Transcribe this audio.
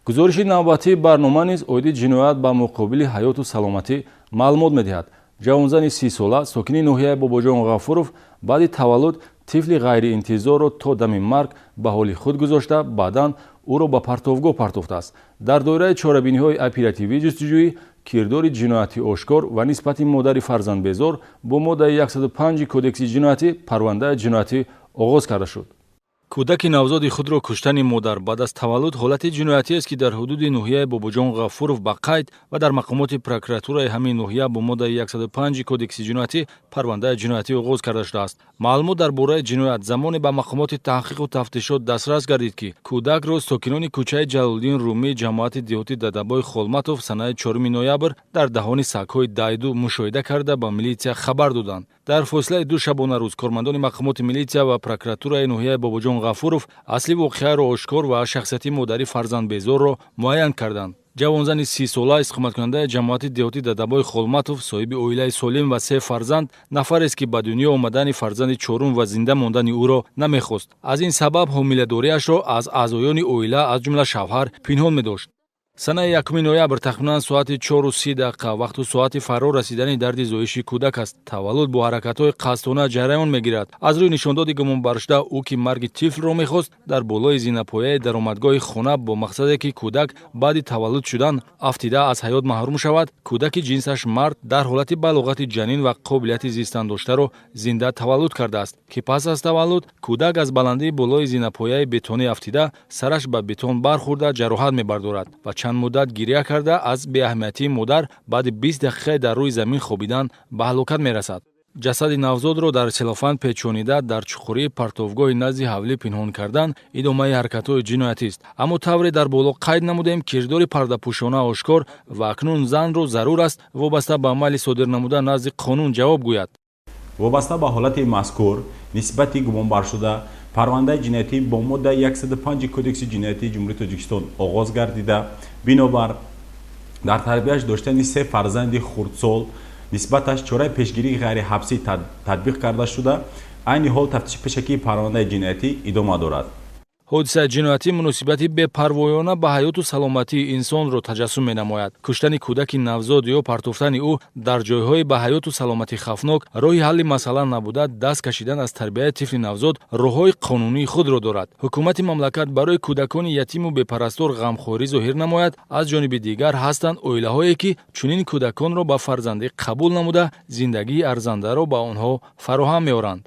гузориши навбатии барнома низ оиди ҷиноят ба муқобили ҳаёту саломатӣ маълумот медиҳад. ҷавонзани 30 сола сокини ноҳияи Бобоҷон Ғафуров баъди таваллуд тифли ғайриинтизорро то дами марг ба ҳоли худ гузошта, баъдан ӯро ба партовгоҳ партофтааст. дар доираи чорабиниҳои оперативии ҷустуҷӯӣ кирдори ҷиноятӣ ошкор ва нисбати модари фарзандбезор бо моддаи 105 кодекси ҷиноятӣ парвандаи ҷиноятӣ оғоз карда шуд. кӯдаки навзоди худро куштани модар баъд аз таваллуд ҳолати ҷиноятиест, ки дар ҳудуди ноҳияи Бобоҷон Ғафуров ба қайд ва дар мақомоти прокуратураи ҳамин ноҳия бо моддаи 105 кодекси ҷиноятӣ парвандаи ҷиноятӣ оғоз карда шудааст. маълумот дар бораи ҷиноят замоне ба мақомоти таҳқиқу тафтишот дастрас гардид, ки кӯдакро сокинони кӯчаи Ҷалолиддин Румии ҷамоати деҳотӣ Дадабои Холматов санаи 4 ноябр дар даҳони сагҳои дайду мушоҳида карда ба милитсия хабар доданд. дар фосилаи ду шабона рӯз кормандони мақомоти милитсия ва прокуратураи ноҳияи Бобоҷон Ғафуров асли воқеаро ошкор ва шахсияти модари фарзандбезорро муайян карданд. ҷавонзани 30 сола иstiqomatkunandaи ҷамоати деҳотӣ Дадабои Холматов соҳиби оилаи солим ва 3 фарзанд, нафарест, ки ба дунё омадани фарзанди чорум ва зинда мондани ӯро намехост. аз ин сабаб ҳомиладориашро аз аъзоёни оила аз ҷумла шавҳар пинҳон медошт. санаи 1 ноябр тахминан соати 4:30 вақту соати фаро расидани дарди зоиши кӯдак аст. таваллуд бо ҳаракатҳои қасдона ҷараён мегирад. аз рӯи нишондоди гумонбаршуда ӯ ки марги тифлро мехост, дар болои зинапояи даромадгоҳи хона бо мақсаде ки кӯдак баъди таваллуд шудан афтида аз ҳаёт маҳрум шавад, кӯдаки ҷинсаш мард дар ҳолати балоғати ҷанин ва қобилияти зистан доштаро зинда таваллуд кардааст, ки пас аз таваллуд кӯдак аз баландии болои зинапояи бетонӣ афтида сараш ба бетон бархӯрда ҷароҳат мебардорад ва чанд муддат гирия карда аз беаҳамиятии модар баъди 20 дақиқа дар рӯи замин хобидан ба ҳалокат мерасад. ҷасади навзодро дар селофан печонида дар чуқурии партовгоҳи назди ҳавлӣ пинҳон кардан идомаи ҳаракатҳои ҷиноятист. аммо тавре дар боло қайд намудем, кирдори пардапӯшона ошкор ва акнун занро зарур аст вобаста ба амали содир намуда назди қонун ҷавоб гӯяд. вобаста ба ҳолати мазкур нисбати гумонбаршуда парвандаи ҷиноятӣ бо моддаи 105 кодекси ҷиноятии ҷумҳурии Тоҷикистон оғоз гардида, бинобар дар тарбияш доштани 3 фарзанди хурдсол нисбаташ чораи пешгирии ғайриҳабсӣ татбиқ карда шуда, айни ҳол тафтиши пешакии парвандаи ҷиноятӣ идома дорад. ҳодисаи ҷиноятӣ муносибати бепарвоёна ба ҳаёту саломатии инсонро таҷассум менамояд. куштани кӯдаки навзод ё партофтани ӯ дар ҷойҳои ба ҳаёту саломатӣ хавфнок роҳи ҳалли масъала набуда, даст кашидан аз тарбияи тифли навзод роҳҳои қонунии худро дорад. ҳукумати мамлакат барои кӯдакони ятиму бепарастор ғамхорӣ зоҳир намояд. аз ҷониби дигар ҳастанд оилаҳое, ки чунин кӯдаконро ба фарзандӣ қабул намуда, зиндагии арзандаро ба онҳо фароҳам меоранд.